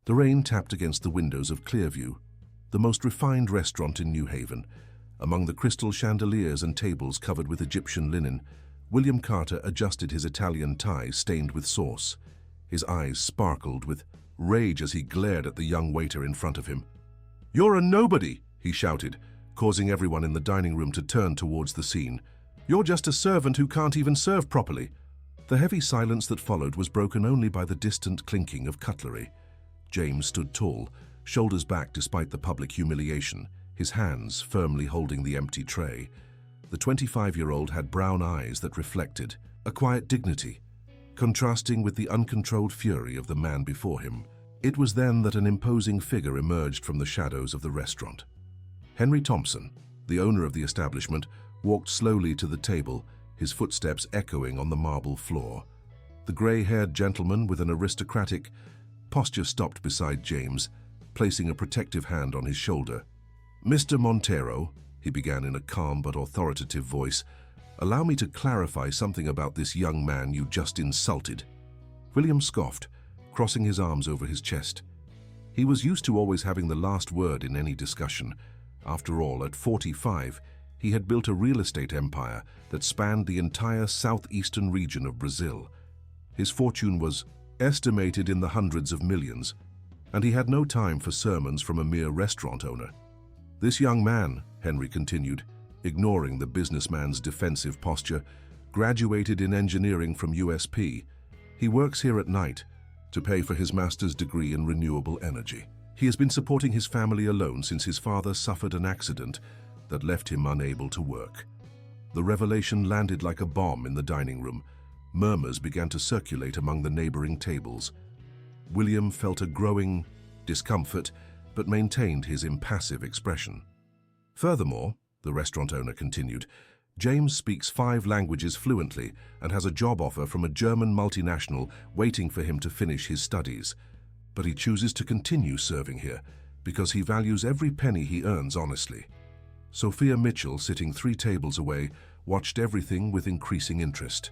The rain tapped against the windows of Clearview, the most refined restaurant in New Haven. Among the crystal chandeliers and tables covered with Egyptian linen, William Carter adjusted his Italian tie stained with sauce. His eyes sparkled with rage as he glared at the young waiter in front of him. "You're a nobody!" he shouted, causing everyone in the dining room to turn towards the scene. "You're just a servant who can't even serve properly." The heavy silence that followed was broken only by the distant clinking of cutlery. James stood tall, shoulders back despite the public humiliation, his hands firmly holding the empty tray. The 25-year-old had brown eyes that reflected a quiet dignity, contrasting with the uncontrolled fury of the man before him. It was then that an imposing figure emerged from the shadows of the restaurant. Henry Thompson, the owner of the establishment, walked slowly to the table, his footsteps echoing on the marble floor. The gray-haired gentleman with an aristocratic posture stopped beside James, placing a protective hand on his shoulder. "Mr. Montero," he began in a calm but authoritative voice, "allow me to clarify something about this young man you just insulted." William scoffed, crossing his arms over his chest. He was used to always having the last word in any discussion. After all, at 45, he had built a real estate empire that spanned the entire southeastern region of Brazil. His fortune was estimated in the hundreds of millions, and he had no time for sermons from a mere restaurant owner. "This young man," Henry continued, ignoring the businessman's defensive posture, "graduated in engineering from USP. He works here at night to pay for his master's degree in renewable energy. He has been supporting his family alone since his father suffered an accident that left him unable to work." The revelation landed like a bomb in the dining room. Murmurs began to circulate among the neighboring tables. William felt a growing discomfort, but maintained his impassive expression. "Furthermore," the restaurant owner continued, "James speaks 5 languages fluently and has a job offer from a German multinational waiting for him to finish his studies. But he chooses to continue serving here because he values every penny he earns honestly." Sophia Mitchell, sitting 3 tables away, watched everything with increasing interest.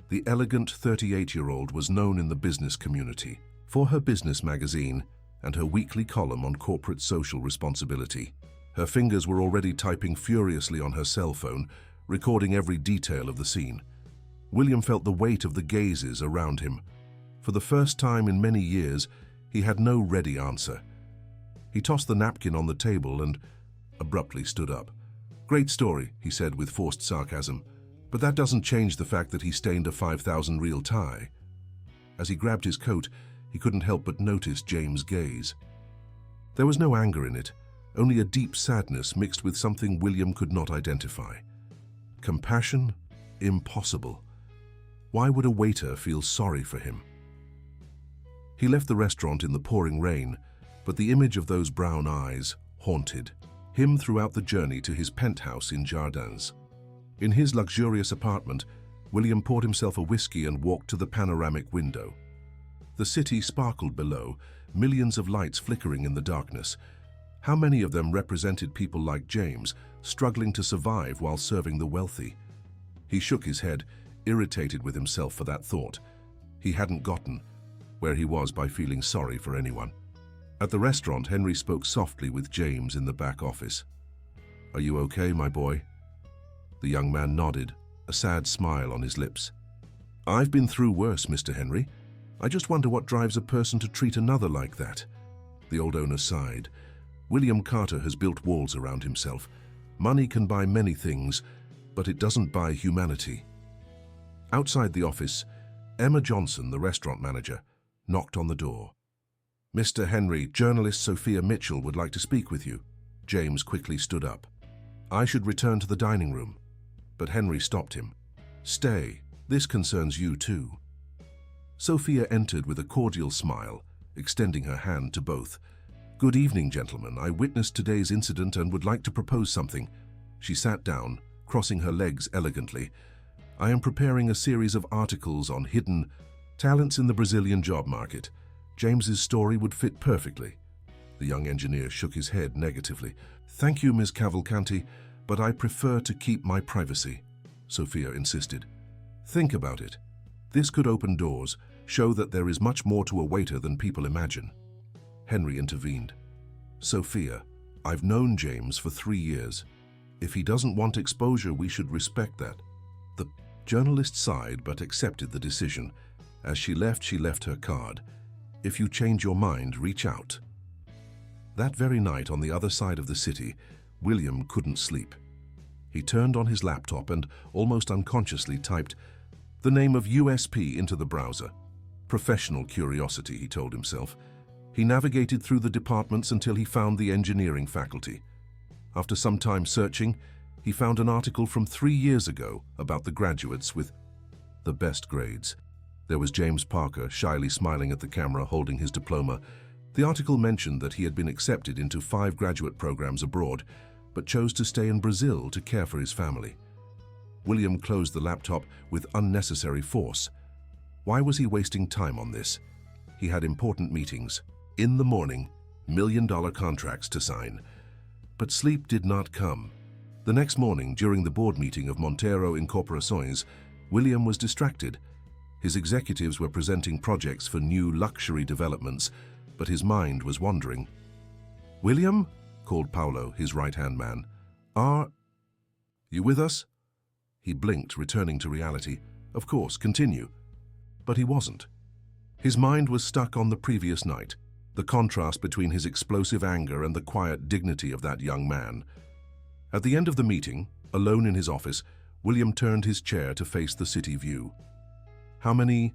The elegant 38-year-old was known in the business community for her business magazine and her weekly column on corporate social responsibility. Her fingers were already typing furiously on her cell phone, recording every detail of the scene. William felt the weight of the gazes around him. For the first time in many years, he had no ready answer. He tossed the napkin on the table and abruptly stood up. "Great story," he said with forced sarcasm, "but that doesn't change the fact that he stained a 5,000 real tie." As he grabbed his coat, he couldn't help but notice James' gaze. There was no anger in it, only a deep sadness mixed with something William could not identify. Compassion? Impossible. Why would a waiter feel sorry for him? He left the restaurant in the pouring rain, but the image of those brown eyes haunted him throughout the journey to his penthouse in Jardins. In his luxurious apartment, William poured himself a whiskey and walked to the panoramic window. The city sparkled below, millions of lights flickering in the darkness. How many of them represented people like James, struggling to survive while serving the wealthy? He shook his head, irritated with himself for that thought. He hadn't gotten where he was by feeling sorry for anyone. At the restaurant, Henry spoke softly with James in the back office. "Are you okay, my boy?" The young man nodded, a sad smile on his lips. "I've been through worse, Mr. Henry. I just wonder what drives a person to treat another like that." The old owner sighed. "William Carter has built walls around himself. Money can buy many things, but it doesn't buy humanity." Outside the office, Emma Johnson, the restaurant manager, knocked on the door. "Mr. Henry, journalist Sophia Mitchell would like to speak with you." James quickly stood up. "I should return to the dining room." But Henry stopped him. "Stay, this concerns you too." Sophia entered with a cordial smile, extending her hand to both. "Good evening, gentlemen. I witnessed today's incident and would like to propose something." She sat down, crossing her legs elegantly. "I am preparing a series of articles on hidden talents in the Brazilian job market. James's story would fit perfectly." The young engineer shook his head negatively. "Thank you, Ms. Cavalcanti, but I prefer to keep my privacy," Sophia insisted. "Think about it. This could open doors, show that there is much more to a waiter than people imagine." Henry intervened. "Sophia, I've known James for 3 years. If he doesn't want exposure, we should respect that." The journalist sighed but accepted the decision. As she left her card. "If you change your mind, reach out." That very night on the other side of the city, William couldn't sleep. He turned on his laptop and, almost unconsciously, typed the name of USP into the browser. Professional curiosity, he told himself. He navigated through the departments until he found the engineering faculty. After some time searching, he found an article from 3 years ago about the graduates with the best grades. There was James Parker, shyly smiling at the camera, holding his diploma. The article mentioned that he had been accepted into 5 graduate programs abroad, but chose to stay in Brazil to care for his family. William closed the laptop with unnecessary force. Why was he wasting time on this? He had important meetings. In the morning, million-dollar contracts to sign. But sleep did not come. The next morning, during the board meeting of Montero Incorporações, William was distracted. His executives were presenting projects for new luxury developments, but his mind was wandering. "William?" called Paulo, his right-hand man. "Are you with us?" He blinked, returning to reality. "Of course, continue." But he wasn't. His mind was stuck on the previous night, the contrast between his explosive anger and the quiet dignity of that young man. At the end of the meeting, alone in his office, William turned his chair to face the city view. How many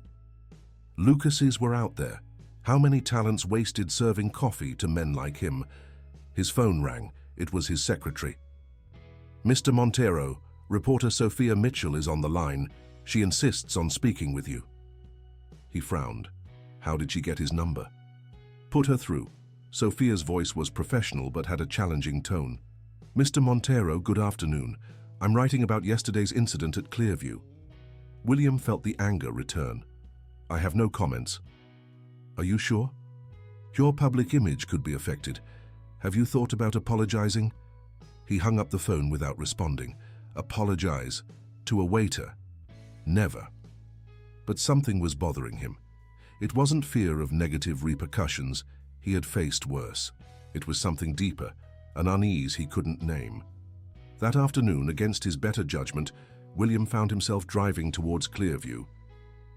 Lucases were out there? How many talents wasted serving coffee to men like him? His phone rang. It was his secretary. "Mr. Montero, reporter Sophia Mitchell is on the line. She insists on speaking with you." He frowned. How did she get his number? "Put her through." Sophia's voice was professional but had a challenging tone. "Mr. Montero, good afternoon. I'm writing about yesterday's incident at Clearview." William felt the anger return. "I have no comments." "Are you sure? Your public image could be affected. Have you thought about apologizing?" He hung up the phone without responding. Apologize? To a waiter? Never. But something was bothering him. It wasn't fear of negative repercussions. He had faced worse. It was something deeper, an unease he couldn't name. That afternoon, against his better judgment, William found himself driving towards Clearview.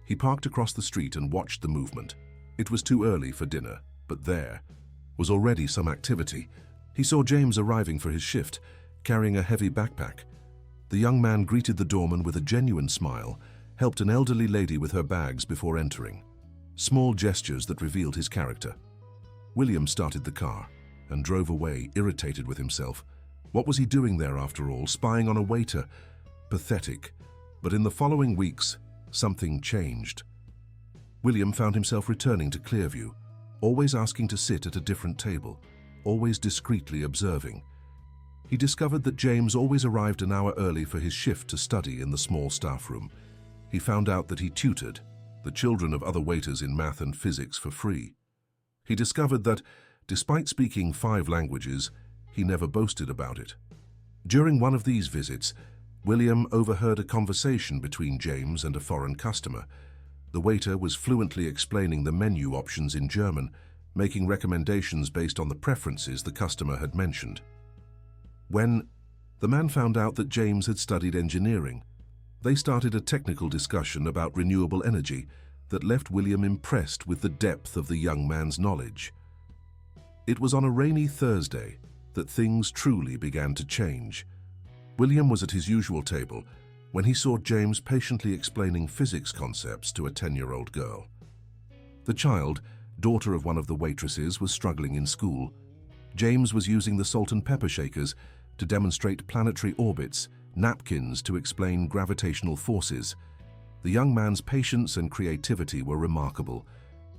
He parked across the street and watched the movement. It was too early for dinner, but there was already some activity. He saw James arriving for his shift, carrying a heavy backpack. The young man greeted the doorman with a genuine smile, helped an elderly lady with her bags before entering. Small gestures that revealed his character. William started the car and drove away, irritated with himself. What was he doing there after all, spying on a waiter? Pathetic. But in the following weeks, something changed. William found himself returning to Clearview, always asking to sit at a different table, always discreetly observing. He discovered that James always arrived an hour early for his shift to study in the small staff room. He found out that he tutored the children of other waiters in math and physics for free. He discovered that, despite speaking 5 languages, he never boasted about it. During one of these visits, William overheard a conversation between James and a foreign customer. The waiter was fluently explaining the menu options in German, making recommendations based on the preferences the customer had mentioned. When the man found out that James had studied engineering, they started a technical discussion about renewable energy that left William impressed with the depth of the young man's knowledge. It was on a rainy Thursday that things truly began to change. William was at his usual table when he saw James patiently explaining physics concepts to a 10-year-old girl. The child, daughter of one of the waitresses, was struggling in school. James was using the salt and pepper shakers to demonstrate planetary orbits, napkins to explain gravitational forces. The young man's patience and creativity were remarkable.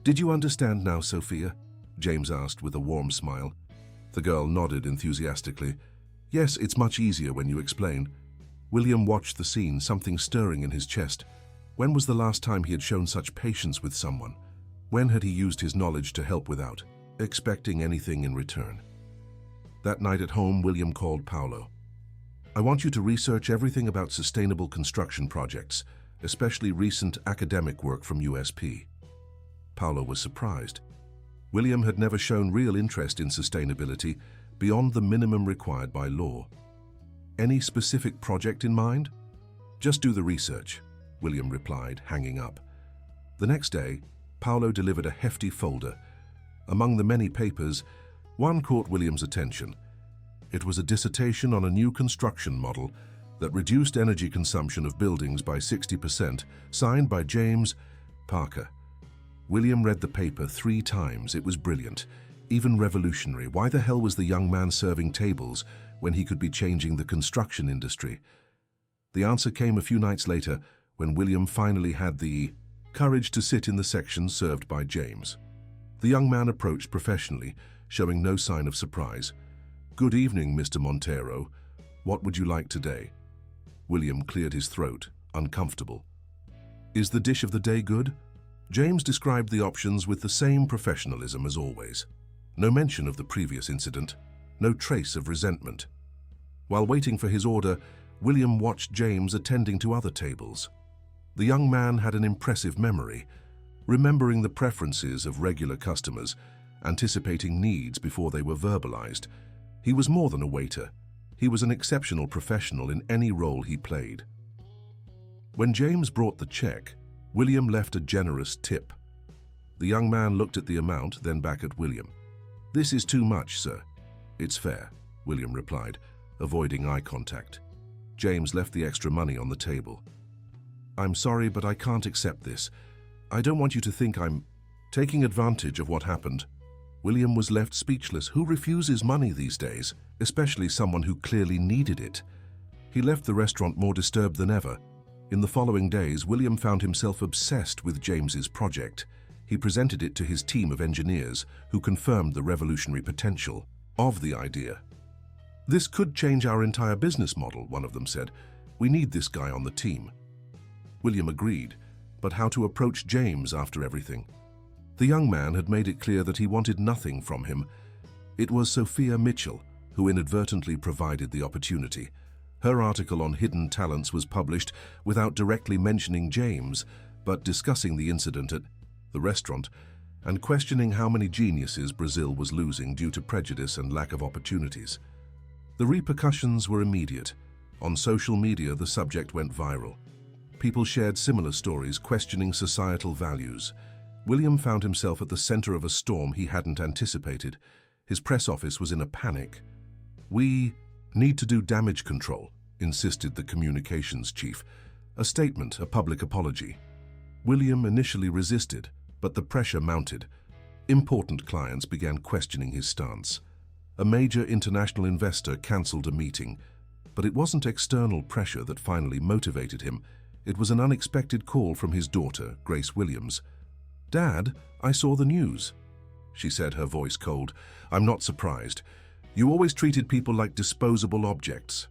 "Did you understand now, Sophia?" James asked with a warm smile. The girl nodded enthusiastically. "Yes, it's much easier when you explain." William watched the scene, something stirring in his chest. When was the last time he had shown such patience with someone? When had he used his knowledge to help without expecting anything in return? That night at home, William called Paulo. "I want you to research everything about sustainable construction projects, especially recent academic work from USP." Paulo was surprised. William had never shown real interest in sustainability beyond the minimum required by law. Any specific project in mind? Just do the research, William replied, hanging up. The next day, Paolo delivered a hefty folder. Among the many papers, one caught William's attention. It was a dissertation on a new construction model that reduced energy consumption of buildings by 60%, signed by James Parker. William read the paper 3 times. It was brilliant, even revolutionary. Why the hell was the young man serving tables when he could be changing the construction industry? The answer came a few nights later when William finally had the courage to sit in the section served by James. The young man approached professionally, showing no sign of surprise. "Good evening, Mr. Montero. What would you like today?" William cleared his throat, uncomfortable. "Is the dish of the day good?" James described the options with the same professionalism as always. No mention of the previous incident, no trace of resentment. While waiting for his order, William watched James attending to other tables. The young man had an impressive memory, remembering the preferences of regular customers, anticipating needs before they were verbalized. He was more than a waiter. He was an exceptional professional in any role he played. When James brought the check, William left a generous tip. The young man looked at the amount, then back at William. "This is too much, sir." "It's fair," William replied, avoiding eye contact. James left the extra money on the table. "I'm sorry, but I can't accept this. I don't want you to think I'm taking advantage of what happened." William was left speechless. Who refuses money these days, especially someone who clearly needed it? He left the restaurant more disturbed than ever. In the following days, William found himself obsessed with James's project. He presented it to his team of engineers, who confirmed the revolutionary potential of the idea. "This could change our entire business model," one of them said. "We need this guy on the team." William agreed, but how to approach James after everything? The young man had made it clear that he wanted nothing from him. It was Sophia Mitchell who inadvertently provided the opportunity. Her article on hidden talents was published without directly mentioning James, but discussing the incident at the restaurant and questioning how many geniuses Brazil was losing due to prejudice and lack of opportunities. The repercussions were immediate. On social media, the subject went viral. People shared similar stories, questioning societal values. William found himself at the center of a storm he hadn't anticipated. His press office was in a panic. "We need to do damage control," insisted the communications chief. A statement, a public apology. William initially resisted, but the pressure mounted. Important clients began questioning his stance. A major international investor cancelled a meeting, but it wasn't external pressure that finally motivated him. It was an unexpected call from his daughter, Grace Williams. "Dad, I saw the news," she said, her voice cold. "I'm not surprised. You always treated people like disposable objects."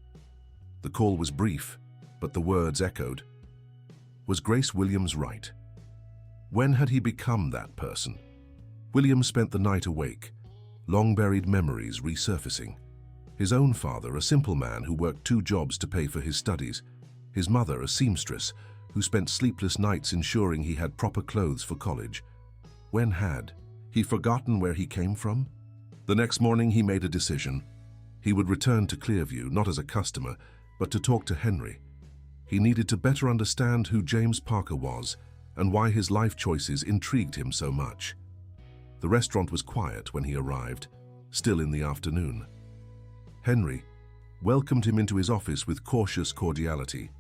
The call was brief, but the words echoed. Was Grace Williams right? When had he become that person? William spent the night awake, long-buried memories resurfacing. His own father, a simple man who worked 2 jobs to pay for his studies. His mother, a seamstress, who spent sleepless nights ensuring he had proper clothes for college. When had he forgotten where he came from? The next morning he made a decision. He would return to Clearview, not as a customer, but to talk to Henry. He needed to better understand who James Parker was and why his life choices intrigued him so much. The restaurant was quiet when he arrived, still in the afternoon. Henry welcomed him into his office with cautious cordiality.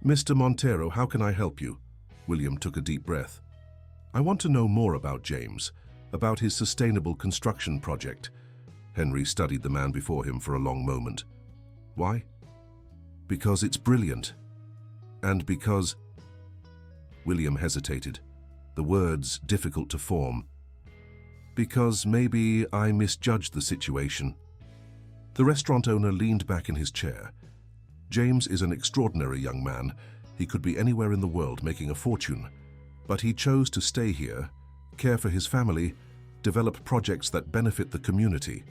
"Mr. Montero, how can I help you?" William took a deep breath. "I want to know more about James, about his sustainable construction project." Henry studied the man before him for a long moment. "Why?" "Because it's brilliant. And because—" William hesitated, the words difficult to form. "Because maybe I misjudged the situation." The restaurant owner leaned back in his chair. "James is an extraordinary young man. He could be anywhere in the world making a fortune. But he chose to stay here, care for his family, develop projects that benefit the community."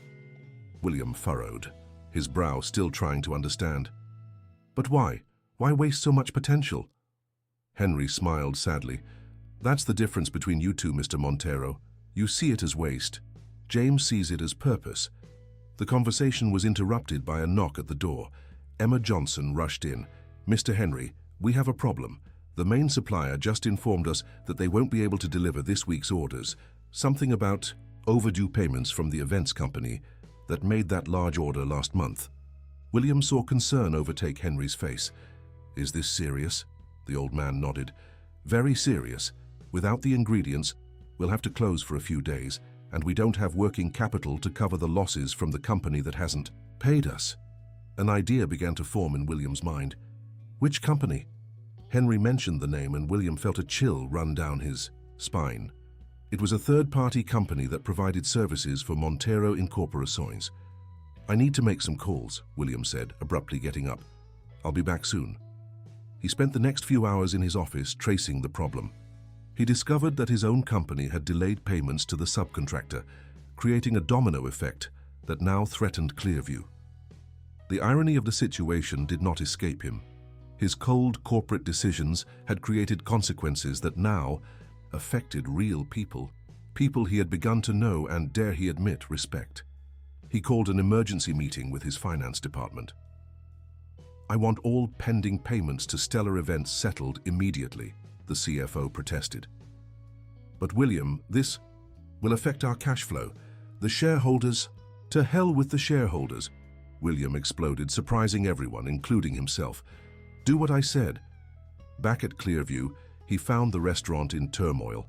William furrowed, his brow still trying to understand. "But why? Why waste so much potential?" Henry smiled sadly. "That's the difference between you two, Mr. Montero. You see it as waste. James sees it as purpose. The conversation was interrupted by a knock at the door. Emma Johnson rushed in. "Mr. Henry, we have a problem. The main supplier just informed us that they won't be able to deliver this week's orders. Something about overdue payments from the events company that made that large order last month." William saw concern overtake Henry's face. "Is this serious?" The old man nodded. "Very serious. Without the ingredients, we'll have to close for a few days, and we don't have working capital to cover the losses from the company that hasn't paid us." An idea began to form in William's mind. Which company? Henry mentioned the name, and William felt a chill run down his spine. It was a third-party company that provided services for Montero Incorporações. "I need to make some calls," William said, abruptly getting up. "I'll be back soon." He spent the next few hours in his office tracing the problem. He discovered that his own company had delayed payments to the subcontractor, creating a domino effect that now threatened Clearview. The irony of the situation did not escape him. His cold corporate decisions had created consequences that now affected real people, people he had begun to know and, dare he admit, respect. He called an emergency meeting with his finance department. "I want all pending payments to Stellar Events settled immediately," the CFO protested. "But William, this will affect our cash flow. The shareholders—" "To hell with the shareholders," William exploded, surprising everyone, including himself. "Do what I said." Back at Clearview, he found the restaurant in turmoil.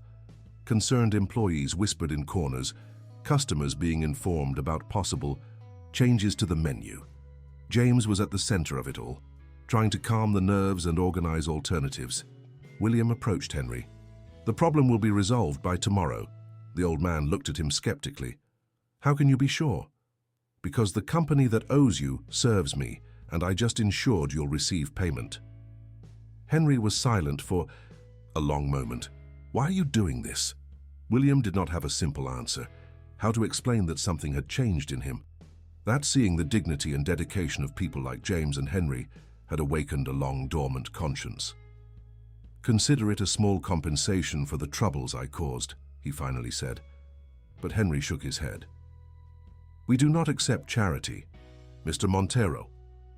Concerned employees whispered in corners, customers being informed about possible changes to the menu. James was at the center of it all, trying to calm the nerves and organize alternatives. William approached Henry. "The problem will be resolved by tomorrow." The old man looked at him skeptically. "How can you be sure?" "Because the company that owes you serves me, and I just ensured you'll receive payment." Henry was silent for a long moment. "Why are you doing this?" William did not have a simple answer. How to explain that something had changed in him? That seeing the dignity and dedication of people like James and Henry had awakened a long-dormant conscience. "Consider it a small compensation for the troubles I caused," he finally said. But Henry shook his head. "We do not accept charity." "Mr. Montero,"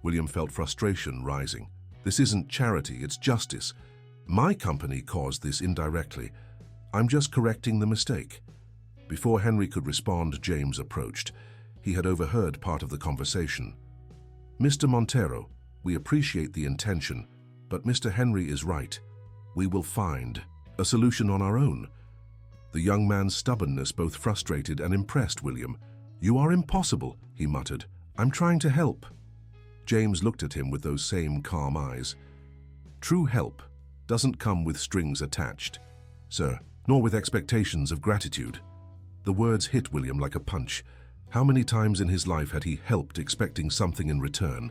William felt frustration rising. "This isn't charity, it's justice. My company caused this indirectly. I'm just correcting the mistake." Before Henry could respond, James approached. He had overheard part of the conversation. "Mr. Montero, we appreciate the intention, but Mr. Henry is right. We will find a solution on our own." The young man's stubbornness both frustrated and impressed William. "You are impossible," he muttered. "I'm trying to help." James looked at him with those same calm eyes. "True help doesn't come with strings attached, sir, nor with expectations of gratitude." The words hit William like a punch. How many times in his life had he helped expecting something in return?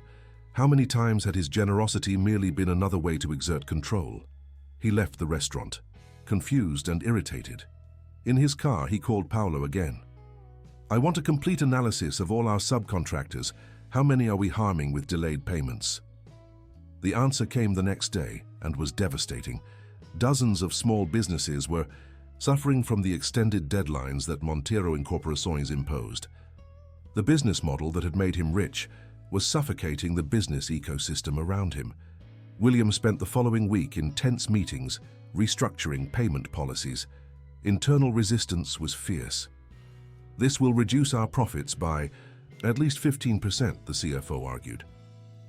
How many times had his generosity merely been another way to exert control? He left the restaurant, confused and irritated. In his car, he called Paolo again. "I want a complete analysis of all our subcontractors. How many are we harming with delayed payments?" The answer came the next day and was devastating. Dozens of small businesses were suffering from the extended deadlines that Montero Incorporações imposed. The business model that had made him rich was suffocating the business ecosystem around him. William spent the following week in tense meetings, restructuring payment policies. Internal resistance was fierce. "This will reduce our profits by at least 15%, the CFO argued.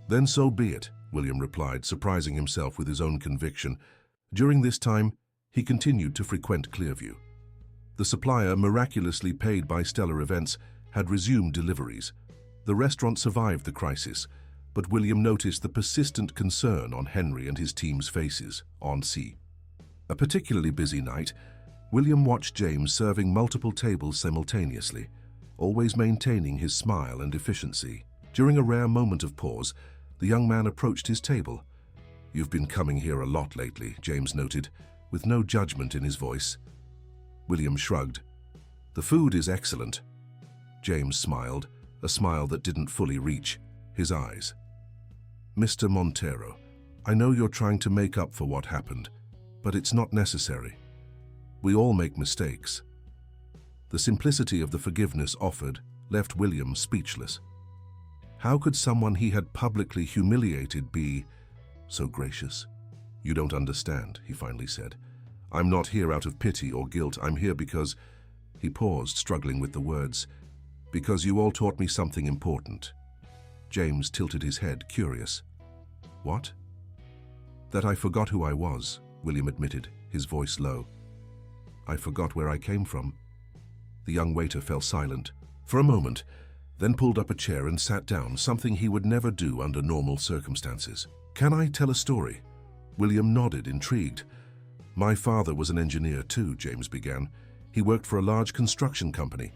"Then so be it," William replied, surprising himself with his own conviction. During this time, he continued to frequent Clearview. The supplier, miraculously paid by Stellar Events, had resumed deliveries. The restaurant survived the crisis, but William noticed the persistent concern on Henry and his team's faces on sea. A particularly busy night, William watched James serving multiple tables simultaneously, always maintaining his smile and efficiency. During a rare moment of pause, the young man approached his table. "You've been coming here a lot lately," James noted, with no judgment in his voice. William shrugged. "The food is excellent." James smiled, a smile that didn't fully reach his eyes. "Mr. Montero, I know you're trying to make up for what happened, but it's not necessary. We all make mistakes." The simplicity of the forgiveness offered left William speechless. How could someone he had publicly humiliated be so gracious? "You don't understand," he finally said. "I'm not here out of pity or guilt. I'm here because—" He paused, struggling with the words. "Because you all taught me something important." James tilted his head, curious. "What?" "That I forgot who I was," William admitted, his voice low. "I forgot where I came from." The young waiter fell silent for a moment, then pulled up a chair and sat down, something he would never do under normal circumstances. "Can I tell a story?" William nodded, intrigued. "My father was an engineer too," James began. "He worked for a large construction company.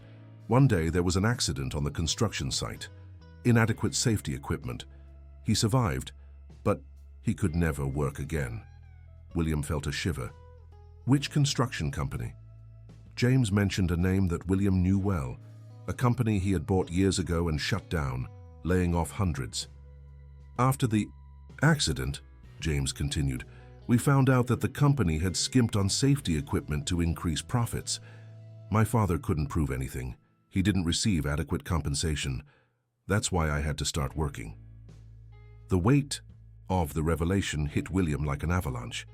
One day there was an accident on the construction site. Inadequate safety equipment. He survived, but he could never work again." William felt a shiver. "Which construction company?" James mentioned a name that William knew well, a company he had bought years ago and shut down, laying off hundreds. "After the accident," James continued, "we found out that the company had skimped on safety equipment to increase profits. My father couldn't prove anything. He didn't receive adequate compensation. That's why I had to start working." The weight of the revelation hit William like an avalanche.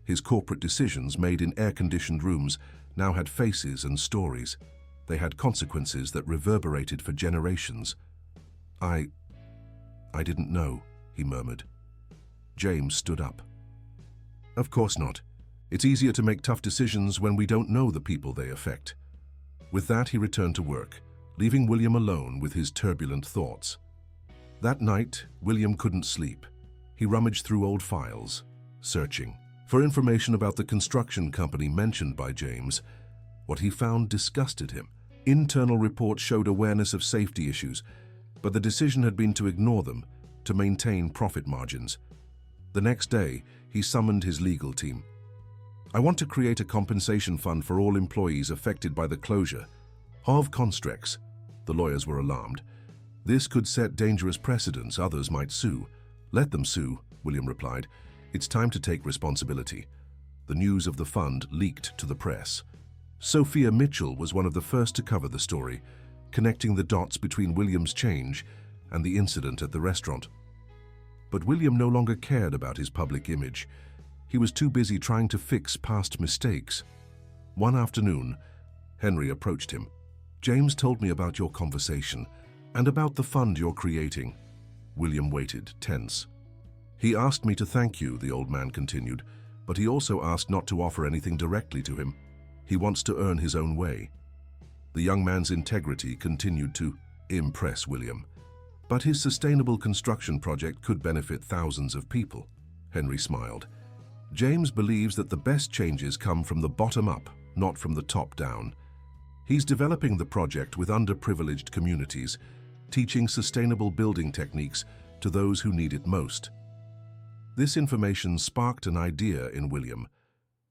His corporate decisions, made in air-conditioned rooms, now had faces and stories. They had consequences that reverberated for generations. I didn't know," he murmured. James stood up. "Of course not. It's easier to make tough decisions when we don't know the people they affect." With that, he returned to work, leaving William alone with his turbulent thoughts. That night, William couldn't sleep. He rummaged through old files, searching for information about the construction company mentioned by James. What he found disgusted him. Internal reports showed awareness of safety issues, but the decision had been to ignore them, to maintain profit margins. The next day, he summoned his legal team. "I want to create a compensation fund for all employees affected by the closure of Constrex." The lawyers were alarmed. "This could set dangerous precedents. Others might sue." "Let them sue," William replied. "It's time to take responsibility." The news of the fund leaked to the press. Sophia Mitchell was one of the first to cover the story, connecting the dots between William's change and the incident at the restaurant. But William no longer cared about his public image. He was too busy trying to fix past mistakes. One afternoon, Henry approached him. "James told me about your conversation and about the fund you're creating." William waited, tense. "He asked me to thank you," the old man continued, "but he also asked not to offer anything directly to him. He wants to earn his own way." The young man's integrity continued to impress William. "But his sustainable construction project could benefit thousands of people." Henry smiled. "James believes that the best changes come from the bottom up, not from the top down. He's developing the project with underprivileged communities, teaching sustainable building techniques to those who need it most." This information sparked an idea in William.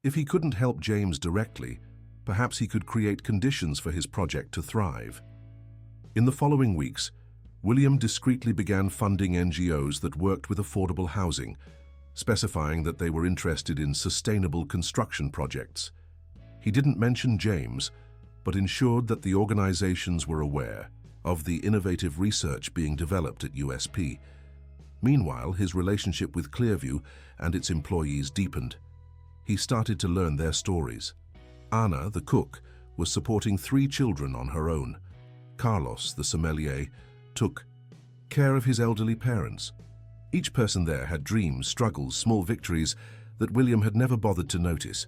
If he couldn't help James directly, perhaps he could create conditions for his project to thrive. In the following weeks, William discreetly began funding NGOs that worked with affordable housing, specifying that they were interested in sustainable construction projects. He didn't mention James, but ensured that the organizations were aware of the innovative research being developed at USP. Meanwhile, his relationship with Clearview and its employees deepened. He started to learn their stories. Anna, the cook, was supporting 3 children on her own. Carlos, the sommelier, took care of his elderly parents. Each person there had dreams, struggles, small victories that William had never bothered to notice.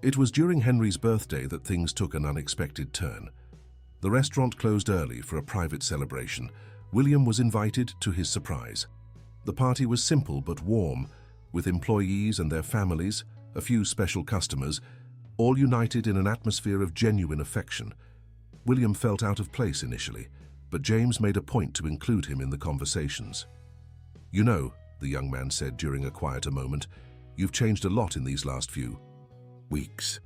It was during Henry's birthday that things took an unexpected turn. The restaurant closed early for a private celebration. William was invited to his surprise. The party was simple but warm, with employees and their families, a few special customers, all united in an atmosphere of genuine affection. William felt out of place initially, but James made a point to include him in the conversations. "You know," the young man said during a quieter moment, "you've changed a lot in these last few weeks."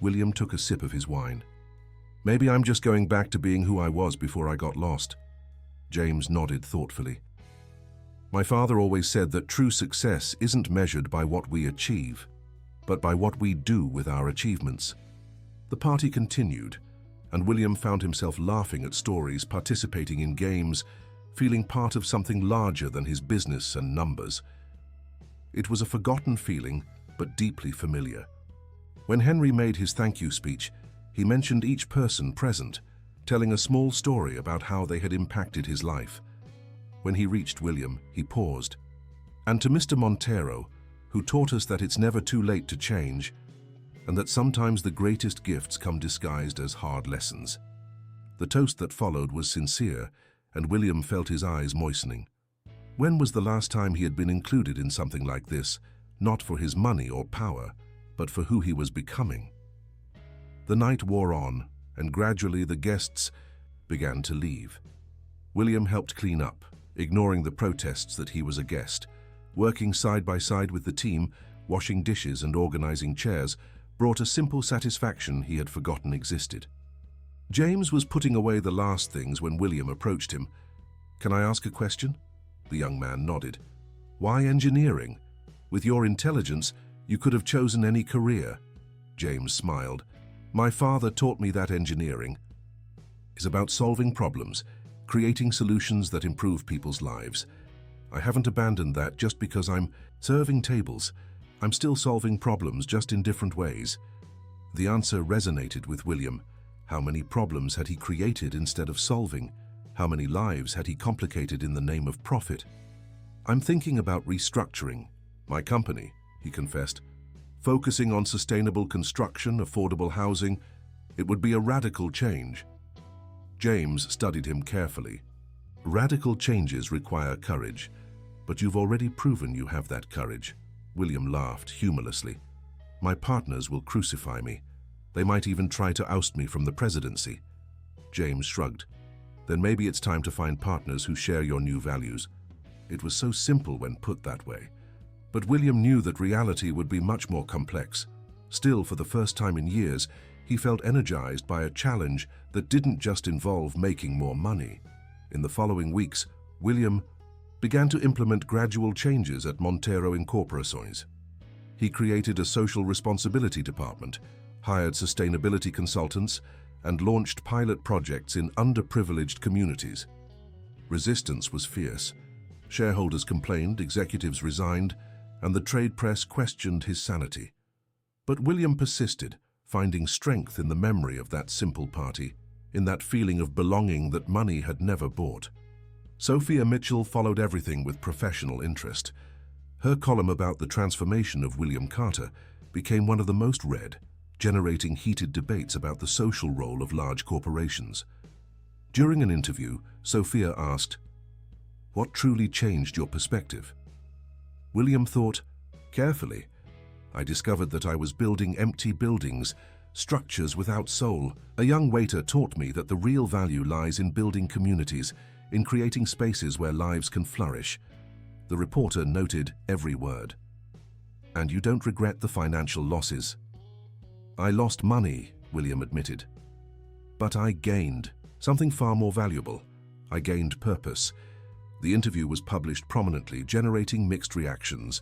William took a sip of his wine. "Maybe I'm just going back to being who I was before I got lost." James nodded thoughtfully. "My father always said that true success isn't measured by what we achieve, but by what we do with our achievements." The party continued, and William found himself laughing at stories, participating in games, feeling part of something larger than his business and numbers. It was a forgotten feeling, but deeply familiar. When Henry made his thank you speech, he mentioned each person present, telling a small story about how they had impacted his life. When he reached William, he paused. "And to Mr. Montero, who taught us that it's never too late to change, and that sometimes the greatest gifts come disguised as hard lessons." The toast that followed was sincere, and William felt his eyes moistening. When was the last time he had been included in something like this, not for his money or power, but for who he was becoming? The night wore on, and gradually the guests began to leave. William helped clean up, ignoring the protests that he was a guest. Working side by side with the team, washing dishes and organizing chairs, brought a simple satisfaction he had forgotten existed. James was putting away the last things when William approached him. "Can I ask a question?" The young man nodded. "Why engineering? With your intelligence, you could have chosen any career." James smiled. "My father taught me that engineering is about solving problems, creating solutions that improve people's lives. I haven't abandoned that just because I'm serving tables. I'm still solving problems, just in different ways." The answer resonated with William. How many problems had he created instead of solving? How many lives had he complicated in the name of profit? "I'm thinking about restructuring my company," he confessed. "Focusing on sustainable construction, affordable housing. It would be a radical change." James studied him carefully. "Radical changes require courage, but you've already proven you have that courage." William laughed humorlessly. "My partners will crucify me. They might even try to oust me from the presidency." James shrugged. "Then maybe it's time to find partners who share your new values." It was so simple when put that way. But William knew that reality would be much more complex. Still, for the first time in years, he felt energized by a challenge that didn't just involve making more money. In the following weeks, William began to implement gradual changes at Montero Incorporaciones. He created a social responsibility department, hired sustainability consultants, and launched pilot projects in underprivileged communities. Resistance was fierce. Shareholders complained, executives resigned, and the trade press questioned his sanity. But William persisted, finding strength in the memory of that simple party, in that feeling of belonging that money had never bought. Sophia Mitchell followed everything with professional interest. Her column about the transformation of William Carter became one of the most read, generating heated debates about the social role of large corporations. During an interview, Sophia asked, "What truly changed your perspective?" William thought, "Carefully. I discovered that I was building empty buildings, structures without soul. A young waiter taught me that the real value lies in building communities, in creating spaces where lives can flourish." The reporter noted every word. "And you don't regret the financial losses?" "I lost money," William admitted. "But I gained something far more valuable. I gained purpose." The interview was published prominently, generating mixed reactions.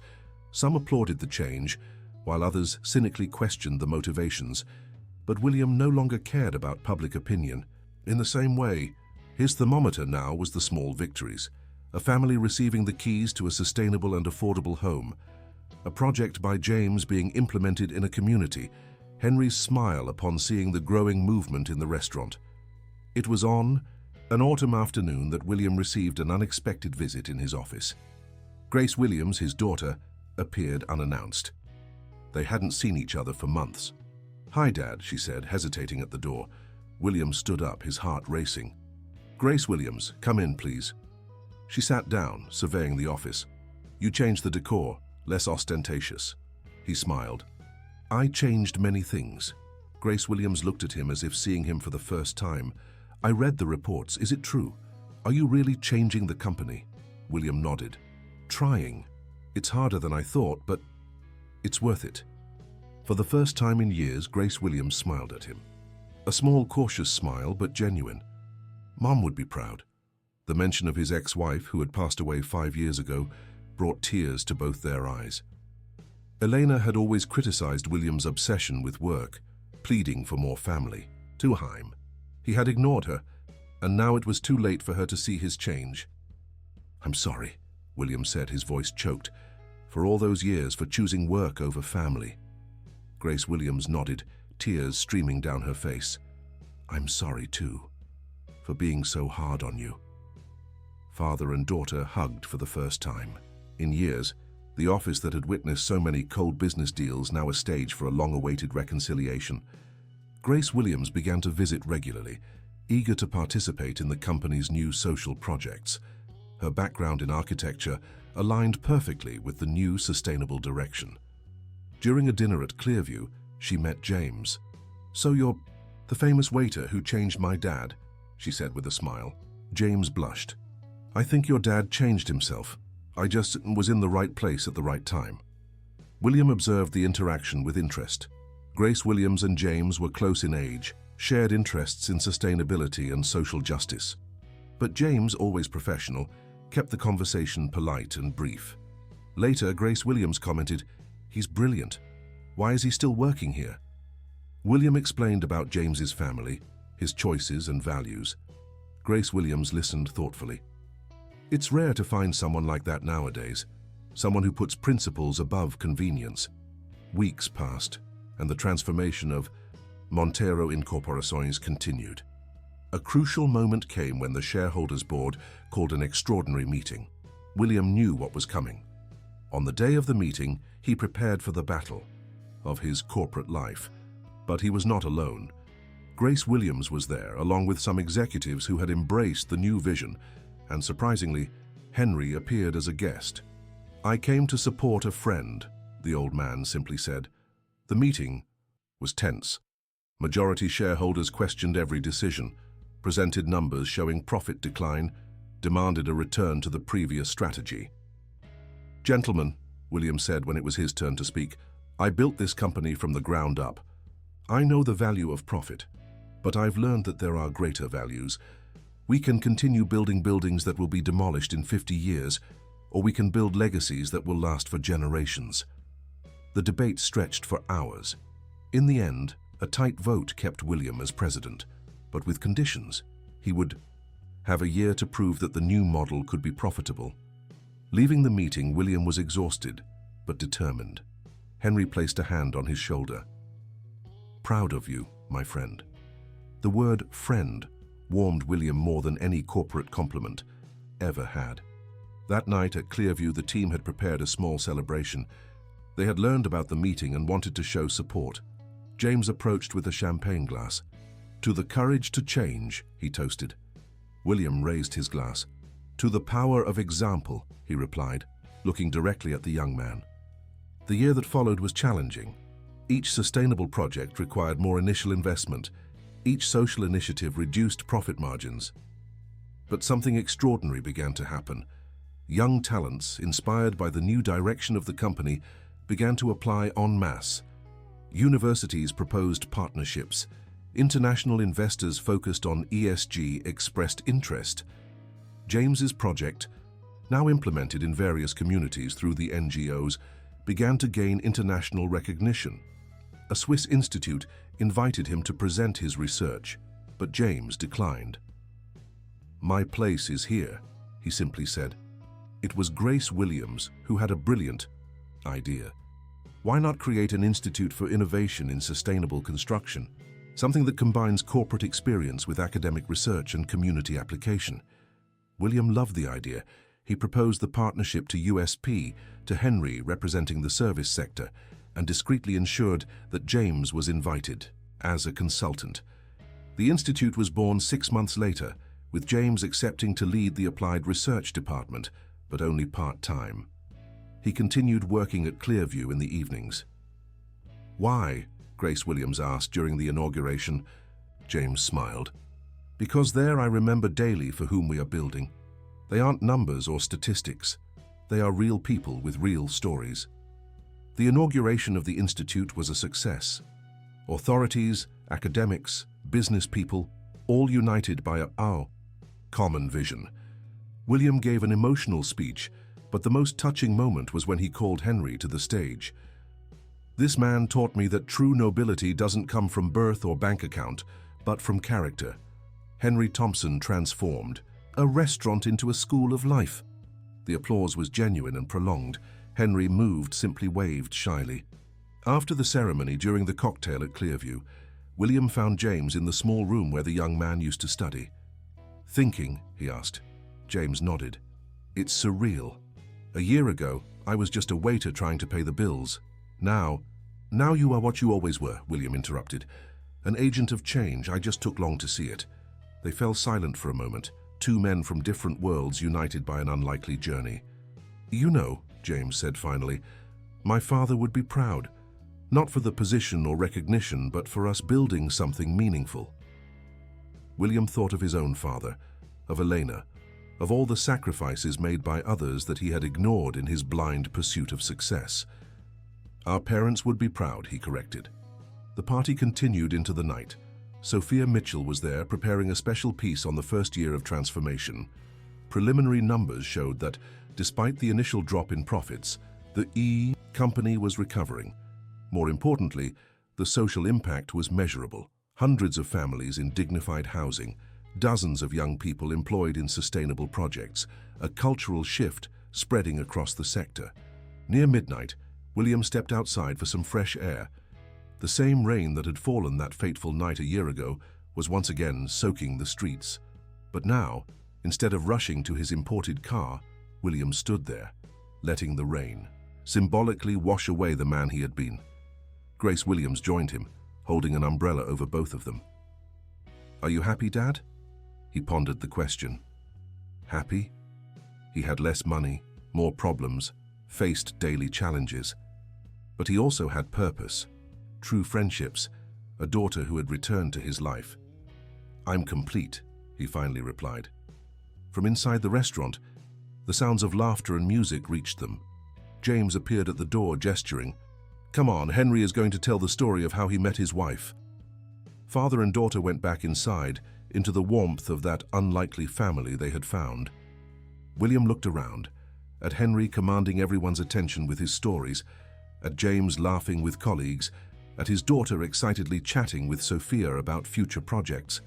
Some applauded the change, while others cynically questioned the motivations. But William no longer cared about public opinion. In the same way, his thermometer now was the small victories. A family receiving the keys to a sustainable and affordable home. A project by James being implemented in a community. Henry's smile upon seeing the growing movement in the restaurant. It was on an autumn afternoon that William received an unexpected visit in his office. Grace Williams, his daughter, appeared unannounced. They hadn't seen each other for months. "Hi, Dad," she said, hesitating at the door. William stood up, his heart racing. "Grace Williams, come in, please." She sat down, surveying the office. "You changed the decor, less ostentatious." He smiled. "I changed many things." Grace Williams looked at him as if seeing him for the first time. "I read the reports. Is it true? Are you really changing the company?" William nodded. "Trying. It's harder than I thought, but it's worth it." For the first time in years, Grace Williams smiled at him. A small, cautious smile, but genuine. Mom would be proud. The mention of his ex-wife, who had passed away 5 years ago, brought tears to both their eyes. Elena had always criticized William's obsession with work, pleading for more family. "Too Heim. He had ignored her, and now it was too late for her to see his change. "I'm sorry," William said, his voice choked, "for all those years, for choosing work over family." Grace Williams nodded, tears streaming down her face. "I'm sorry too, for being so hard on you." Father and daughter hugged for the first time. In years, the office that had witnessed so many cold business deals now a stage for a long-awaited reconciliation. Grace Williams began to visit regularly, eager to participate in the company's new social projects. Her background in architecture aligned perfectly with the new sustainable direction. During a dinner at Clearview, she met James. "So you're the famous waiter who changed my dad," she said with a smile. James blushed. "I think your dad changed himself. I just was in the right place at the right time." William observed the interaction with interest. Grace Williams and James were close in age, shared interests in sustainability and social justice. But James, always professional, kept the conversation polite and brief. Later, Grace Williams commented, "He's brilliant. Why is he still working here?" William explained about James's family, his choices and values. Grace Williams listened thoughtfully. "It's rare to find someone like that nowadays, someone who puts principles above convenience." Weeks passed, and the transformation of Montero Incorporações continued. A crucial moment came when the shareholders' board called an extraordinary meeting. William knew what was coming. On the day of the meeting, he prepared for the battle of his corporate life. But he was not alone. Grace Williams was there, along with some executives who had embraced the new vision, and surprisingly, Henry appeared as a guest. "I came to support a friend," the old man simply said. The meeting was tense. Majority shareholders questioned every decision, presented numbers showing profit decline, demanded a return to the previous strategy. "Gentlemen," William said when it was his turn to speak, "I built this company from the ground up. I know the value of profit, but I've learned that there are greater values. We can continue building buildings that will be demolished in 50 years, or we can build legacies that will last for generations." The debate stretched for hours. In the end, a tight vote kept William as president, but with conditions. He would have a year to prove that the new model could be profitable. Leaving the meeting, William was exhausted, but determined. Henry placed a hand on his shoulder. "Proud of you, my friend." The word friend warmed William more than any corporate compliment ever had. That night at Clearview, the team had prepared a small celebration. They had learned about the meeting and wanted to show support. James approached with a champagne glass. "To the courage to change," he toasted. William raised his glass. "To the power of example," he replied, looking directly at the young man. The year that followed was challenging. Each sustainable project required more initial investment. Each social initiative reduced profit margins. But something extraordinary began to happen. Young talents, inspired by the new direction of the company, began to apply en masse. Universities proposed partnerships. International investors focused on ESG expressed interest. James's project, now implemented in various communities through the NGOs, began to gain international recognition. A Swiss institute invited him to present his research, but James declined. "My place is here," he simply said. It was Grace Williams who had a brilliant idea. Why not create an institute for innovation in sustainable construction, something that combines corporate experience with academic research and community application? William loved the idea. He proposed the partnership to USP, to Henry representing the service sector, and discreetly ensured that James was invited as a consultant. The institute was born 6 months later, with James accepting to lead the applied research department, but only part-time. He continued working at Clearview in the evenings. "Why?" Grace Williams asked during the inauguration. James smiled. "Because there I remember daily for whom we are building. They aren't numbers or statistics. They are real people with real stories." The inauguration of the institute was a success. Authorities, academics, business people, all united by our common vision. William gave an emotional speech, but the most touching moment was when he called Henry to the stage. "This man taught me that true nobility doesn't come from birth or bank account, but from character. Henry Thompson transformed a restaurant into a school of life. The applause was genuine and prolonged. Henry, moved, simply waved shyly. After the ceremony, during the cocktail at Clearview, William found James in the small room where the young man used to study. "Thinking?" he asked. James nodded. "It's surreal. A year ago, I was just a waiter trying to pay the bills. Now you are what you always were," William interrupted. "An agent of change. I just took long to see it." They fell silent for a moment, two men from different worlds united by an unlikely journey. "You know," James said finally, "my father would be proud. Not for the position or recognition, but for us building something meaningful." William thought of his own father, of Elena, of all the sacrifices made by others that he had ignored in his blind pursuit of success. "Our parents would be proud," he corrected. The party continued into the night. Sophia Mitchell was there, preparing a special piece on the first year of transformation. Preliminary numbers showed that, despite the initial drop in profits, the company was recovering. More importantly, the social impact was measurable. Hundreds of families in dignified housing, dozens of young people employed in sustainable projects, a cultural shift spreading across the sector. Near midnight, William stepped outside for some fresh air. The same rain that had fallen that fateful night a year ago was once again soaking the streets. But now, instead of rushing to his imported car, William stood there, letting the rain symbolically wash away the man he had been. Grace Williams joined him, holding an umbrella over both of them. "Are you happy, Dad?" He pondered the question. Happy? He had less money, more problems, faced daily challenges. But he also had purpose, true friendships, a daughter who had returned to his life. "I'm complete," he finally replied. From inside the restaurant, the sounds of laughter and music reached them. James appeared at the door, gesturing. "Come on, Henry is going to tell the story of how he met his wife." Father and daughter went back inside, into the warmth of that unlikely family they had found. William looked around, at Henry commanding everyone's attention with his stories, at James laughing with colleagues, at his daughter excitedly chatting with Sophia about future projects.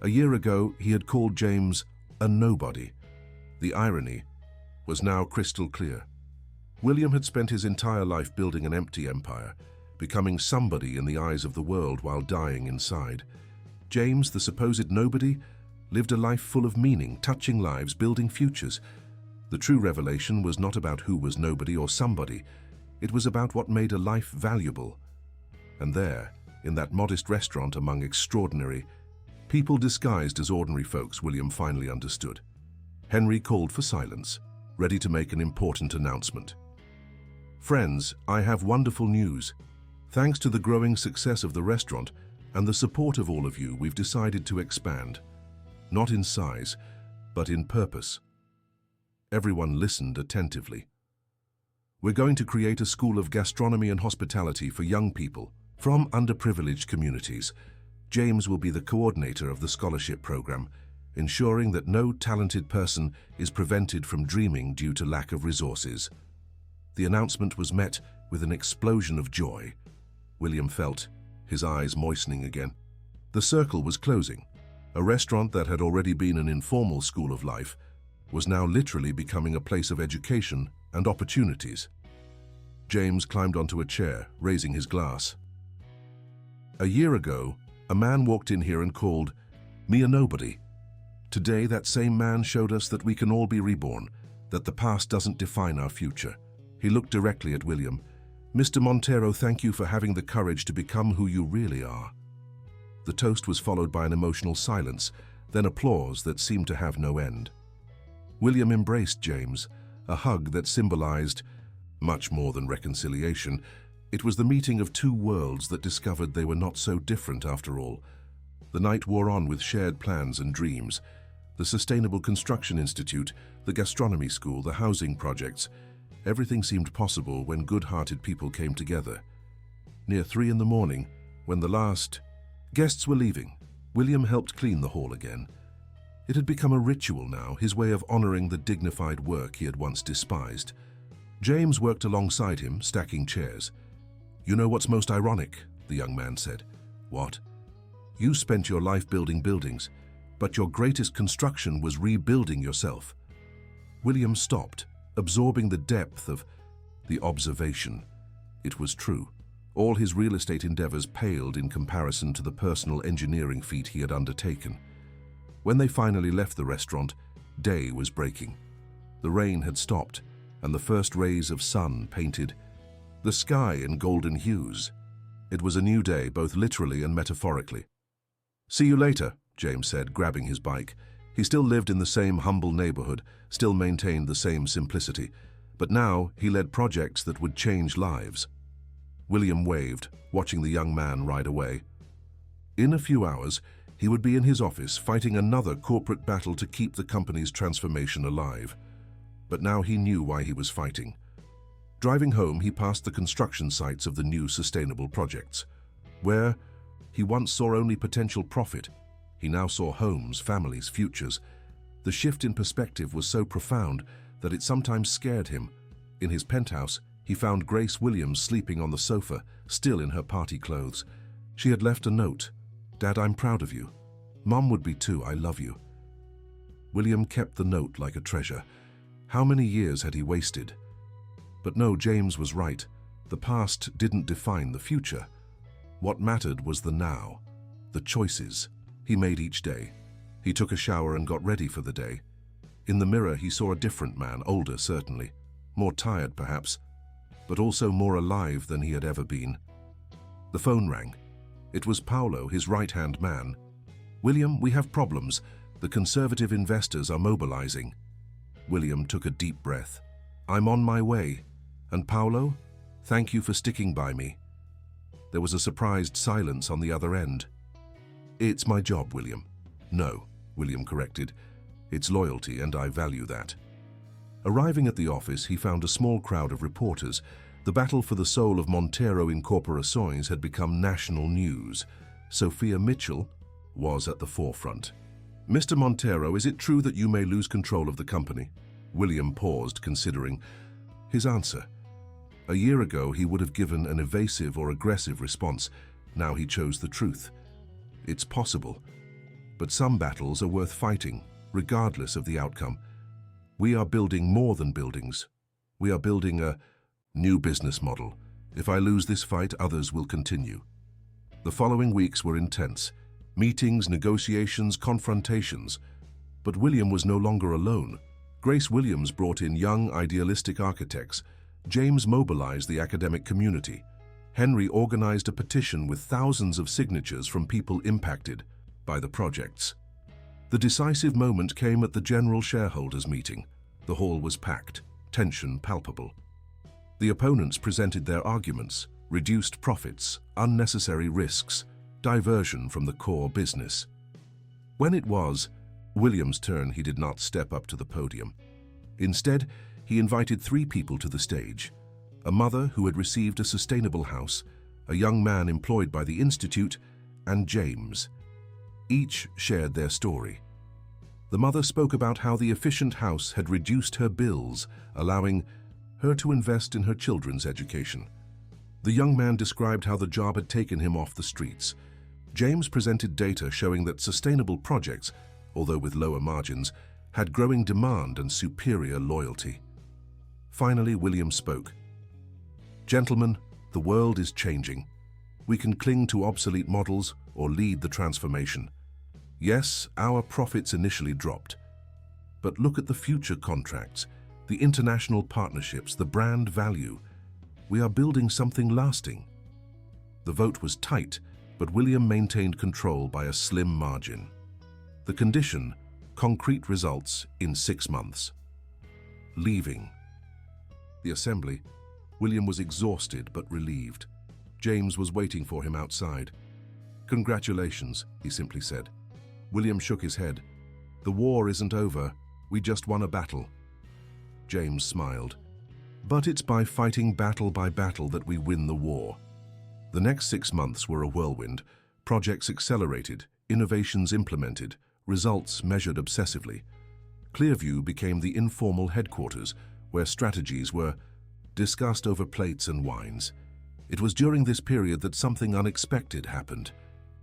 A year ago, he had called James a nobody. The irony was now crystal clear. William had spent his entire life building an empty empire, becoming somebody in the eyes of the world while dying inside. James, the supposed nobody, lived a life full of meaning, touching lives, building futures. The true revelation was not about who was nobody or somebody. It was about what made a life valuable. And there, in that modest restaurant among extraordinary people disguised as ordinary folks, William finally understood. Henry called for silence, ready to make an important announcement. "Friends, I have wonderful news. Thanks to the growing success of the restaurant and the support of all of you, we've decided to expand. Not in size, but in purpose." Everyone listened attentively. "We're going to create a school of gastronomy and hospitality for young people from underprivileged communities. James will be the coordinator of the scholarship program, ensuring that no talented person is prevented from dreaming due to lack of resources." The announcement was met with an explosion of joy. William felt, his eyes moistening again. The circle was closing. A restaurant that had already been an informal school of life was now literally becoming a place of education and opportunities. James climbed onto a chair, raising his glass. "A year ago, a man walked in here and called me a nobody. Today, that same man showed us that we can all be reborn, that the past doesn't define our future." He looked directly at William. "Mr. Montero, thank you for having the courage to become who you really are." The toast was followed by an emotional silence, then applause that seemed to have no end. William embraced James, a hug that symbolized much more than reconciliation. It was the meeting of two worlds that discovered they were not so different after all. The night wore on with shared plans and dreams. The Sustainable Construction Institute, the gastronomy school, the housing projects. Everything seemed possible when good-hearted people came together. Near 3 in the morning, when the last guests were leaving, William helped clean the hall again. It had become a ritual now, his way of honoring the dignified work he had once despised. James worked alongside him, stacking chairs. "You know what's most ironic?" the young man said. "What?" "You spent your life building buildings. but your greatest construction was rebuilding yourself. William stopped, absorbing the depth of the observation. It was true. All his real estate endeavors paled in comparison to the personal engineering feat he had undertaken. When they finally left the restaurant, day was breaking. The rain had stopped, and the first rays of sun painted the sky in golden hues. It was a new day, both literally and metaphorically. "See you later," James said, grabbing his bike. He still lived in the same humble neighborhood, still maintained the same simplicity, but now he led projects that would change lives. William waved, watching the young man ride away. In a few hours, he would be in his office fighting another corporate battle to keep the company's transformation alive. But now he knew why he was fighting. Driving home, he passed the construction sites of the new sustainable projects. Where he once saw only potential profit, he now saw homes, families, futures. The shift in perspective was so profound that it sometimes scared him. In his penthouse, he found Grace Williams sleeping on the sofa, still in her party clothes. She had left a note. "Dad, I'm proud of you. Mom would be too, I love you." William kept the note like a treasure. How many years had he wasted? But no, James was right. The past didn't define the future. What mattered was the now, the choices he made each day. He took a shower and got ready for the day. In the mirror, he saw a different man, older certainly, more tired perhaps, but also more alive than he had ever been. The phone rang. It was Paolo, his right-hand man. "William, we have problems. The conservative investors are mobilizing." William took a deep breath. "I'm on my way. And Paolo, thank you for sticking by me." There was a surprised silence on the other end. "It's my job, William." "No," William corrected. "It's loyalty, and I value that." Arriving at the office, he found a small crowd of reporters. The battle for the soul of Montero Incorporações had become national news. Sophia Mitchell was at the forefront. "Mr. Montero, is it true that you may lose control of the company?" William paused, considering his answer. A year ago, he would have given an evasive or aggressive response. Now he chose the truth. "It's possible, but some battles are worth fighting, regardless of the outcome. We are building more than buildings. We are building a new business model. If I lose this fight, others will continue." The following weeks were intense. Meetings, negotiations, confrontations. But William was no longer alone. Grace Williams brought in young, idealistic architects. James mobilized the academic community. Henry organized a petition with thousands of signatures from people impacted by the projects. The decisive moment came at the general shareholders' meeting. The hall was packed, tension palpable. The opponents presented their arguments: reduced profits, unnecessary risks, diversion from the core business. When it was William's turn, he did not step up to the podium. Instead, he invited three people to the stage: a mother who had received a sustainable house, a young man employed by the Institute, and James. Each shared their story. The mother spoke about how the efficient house had reduced her bills, allowing her to invest in her children's education. The young man described how the job had taken him off the streets. James presented data showing that sustainable projects, although with lower margins, had growing demand and superior loyalty. Finally, William spoke. "Gentlemen, the world is changing. We can cling to obsolete models or lead the transformation. Yes, our profits initially dropped. But look at the future contracts, the international partnerships, the brand value. We are building something lasting." The vote was tight, but William maintained control by a slim margin. The condition: concrete results in 6 months. Leaving the assembly, William was exhausted but relieved. James was waiting for him outside. "Congratulations," he simply said. William shook his head. "The war isn't over. We just won a battle." James smiled. "But it's by fighting battle by battle that we win the war." The next 6 months were a whirlwind. Projects accelerated, innovations implemented, results measured obsessively. Clearview became the informal headquarters, where strategies were discussed over plates and wines. It was during this period that something unexpected happened.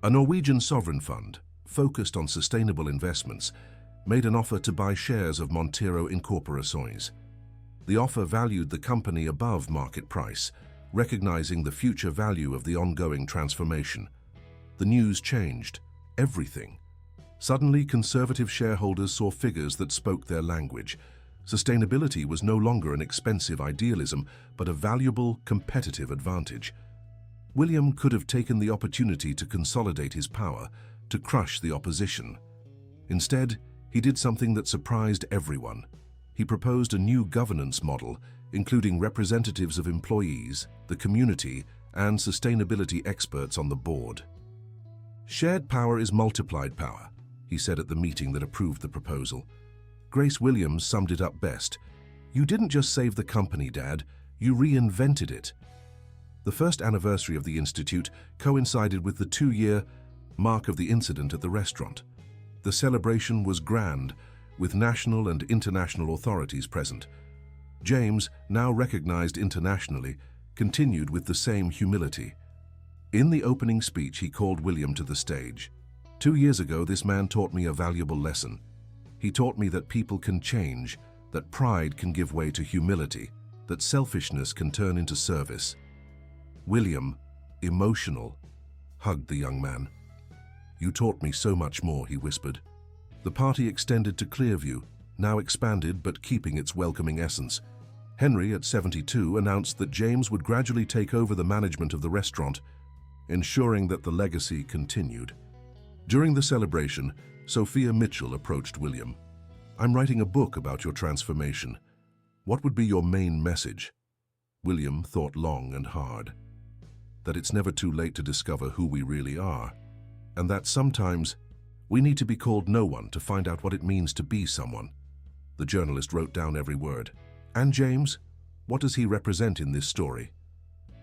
A Norwegian sovereign fund, focused on sustainable investments, made an offer to buy shares of Montero Incorporações. The offer valued the company above market price, recognizing the future value of the ongoing transformation. The news changed everything. Suddenly, conservative shareholders saw figures that spoke their language. Sustainability was no longer an expensive idealism, but a valuable, competitive advantage. William could have taken the opportunity to consolidate his power, to crush the opposition. Instead, he did something that surprised everyone. He proposed a new governance model, including representatives of employees, the community, and sustainability experts on the board. "Shared power is multiplied power," he said at the meeting that approved the proposal. Grace Williams summed it up best. "You didn't just save the company, Dad, you reinvented it." The first anniversary of the Institute coincided with the 2-year mark of the incident at the restaurant. The celebration was grand, with national and international authorities present. James, now recognized internationally, continued with the same humility. In the opening speech, he called William to the stage. "2 years ago, this man taught me a valuable lesson. He taught me that people can change, that pride can give way to humility, that selfishness can turn into service." William, emotional, hugged the young man. "You taught me so much more," he whispered. The party extended to Clearview, now expanded but keeping its welcoming essence. Henry, at 72, announced that James would gradually take over the management of the restaurant, ensuring that the legacy continued. During the celebration, Sophia Mitchell approached William. "I'm writing a book about your transformation. What would be your main message?" William thought long and hard. That it's never too late to discover who we really are, and that sometimes we need to be called no one to find out what it means to be someone. The journalist wrote down every word. "And James, what does he represent in this story?"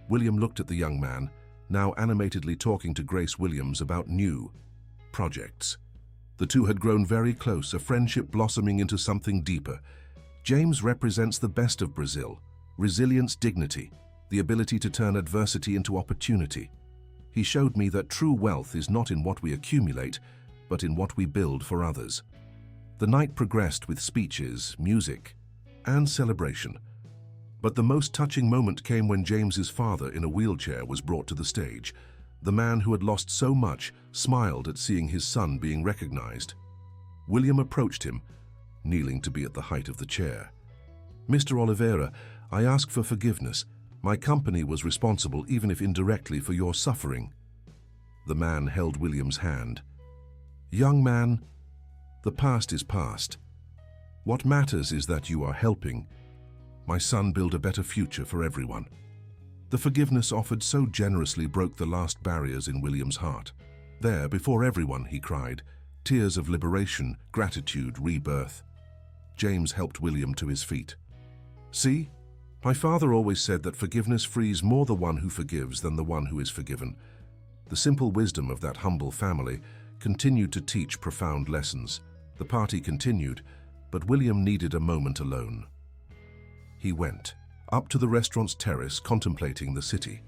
William looked at the young man, now animatedly talking to Grace Williams about new projects. The two had grown very close, a friendship blossoming into something deeper. "James represents the best of Brazil, resilience, dignity, the ability to turn adversity into opportunity. He showed me that true wealth is not in what we accumulate, but in what we build for others." The night progressed with speeches, music, and celebration. But the most touching moment came when James's father in a wheelchair was brought to the stage. The man who had lost so much smiled at seeing his son being recognized. William approached him, kneeling to be at the height of the chair. "Mr. Oliveira, I ask for forgiveness. My company was responsible, even if indirectly, for your suffering." The man held William's hand. "Young man, the past is past. What matters is that you are helping my son build a better future for everyone." The forgiveness offered so generously broke the last barriers in William's heart. "There, before everyone," he cried, tears of liberation, gratitude, rebirth. James helped William to his feet. "See, my father always said that forgiveness frees more the one who forgives than the one who is forgiven." The simple wisdom of that humble family continued to teach profound lessons. The party continued, but William needed a moment alone. He went up to the restaurant's terrace, contemplating the city.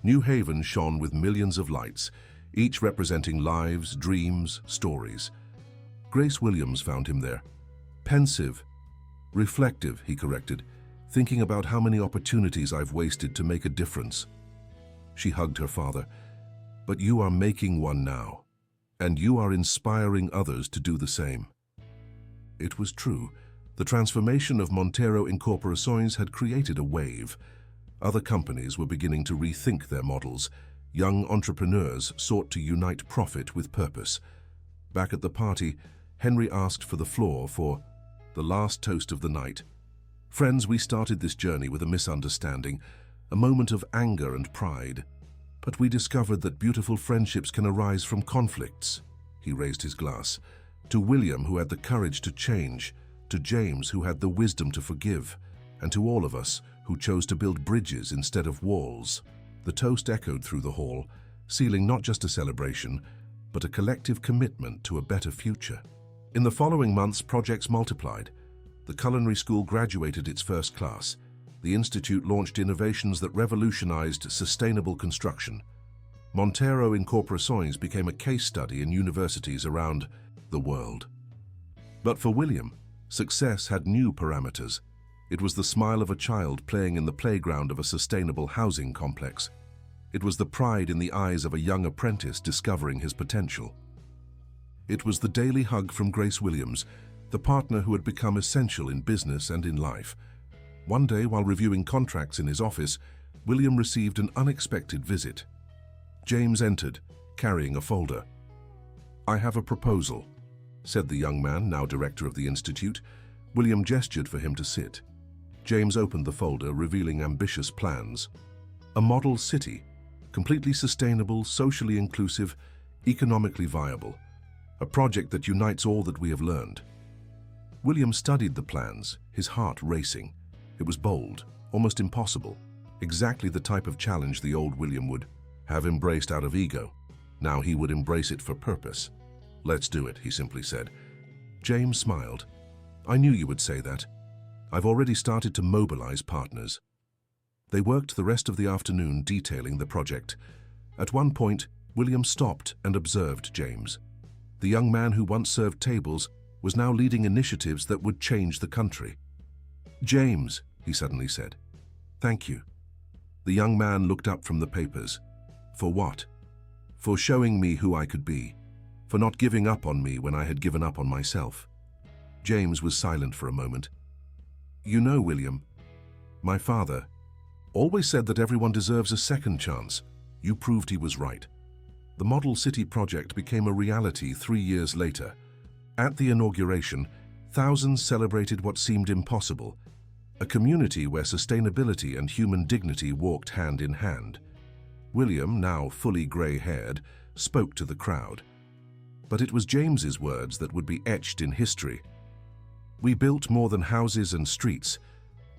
New Haven shone with millions of lights, each representing lives, dreams, stories. Grace Williams found him there. "Pensive, reflective," he corrected, "thinking about how many opportunities I've wasted to make a difference." She hugged her father. "But you are making one now, and you are inspiring others to do the same." It was true. The transformation of Montero Incorporações had created a wave. Other companies were beginning to rethink their models. Young entrepreneurs sought to unite profit with purpose. Back at the party, Henry asked for the floor for the last toast of the night. "Friends, we started this journey with a misunderstanding, a moment of anger and pride. But we discovered that beautiful friendships can arise from conflicts." He raised his glass. "To William, who had the courage to change, to James, who had the wisdom to forgive, and to all of us who chose to build bridges instead of walls." The toast echoed through the hall, sealing not just a celebration, but a collective commitment to a better future. In the following months, projects multiplied. The culinary school graduated its first class. The Institute launched innovations that revolutionized sustainable construction. Montero Incorporações became a case study in universities around the world. But for William, success had new parameters. It was the smile of a child playing in the playground of a sustainable housing complex. It was the pride in the eyes of a young apprentice discovering his potential. It was the daily hug from Grace Williams, the partner who had become essential in business and in life. One day, while reviewing contracts in his office, William received an unexpected visit. James entered, carrying a folder. "I have a proposal," said the young man, now director of the institute. William gestured for him to sit. James opened the folder, revealing ambitious plans. A model city, completely sustainable, socially inclusive, economically viable. A project that unites all that we have learned. William studied the plans, his heart racing. It was bold, almost impossible, exactly the type of challenge the old William would have embraced out of ego. Now he would embrace it for purpose. "Let's do it," he simply said. James smiled. "I knew you would say that. I've already started to mobilize partners." They worked the rest of the afternoon detailing the project. At one point, William stopped and observed James. The young man who once served tables was now leading initiatives that would change the country. "James," he suddenly said, "thank you." The young man looked up from the papers. "For what?" "For showing me who I could be. For not giving up on me when I had given up on myself." James was silent for a moment. "You know, William, my father always said that everyone deserves a second chance. You proved he was right." The Model City project became a reality 3 years later. At the inauguration, thousands celebrated what seemed impossible, a community where sustainability and human dignity walked hand in hand. William, now fully grey-haired, spoke to the crowd. But it was James's words that would be etched in history. "We built more than houses and streets.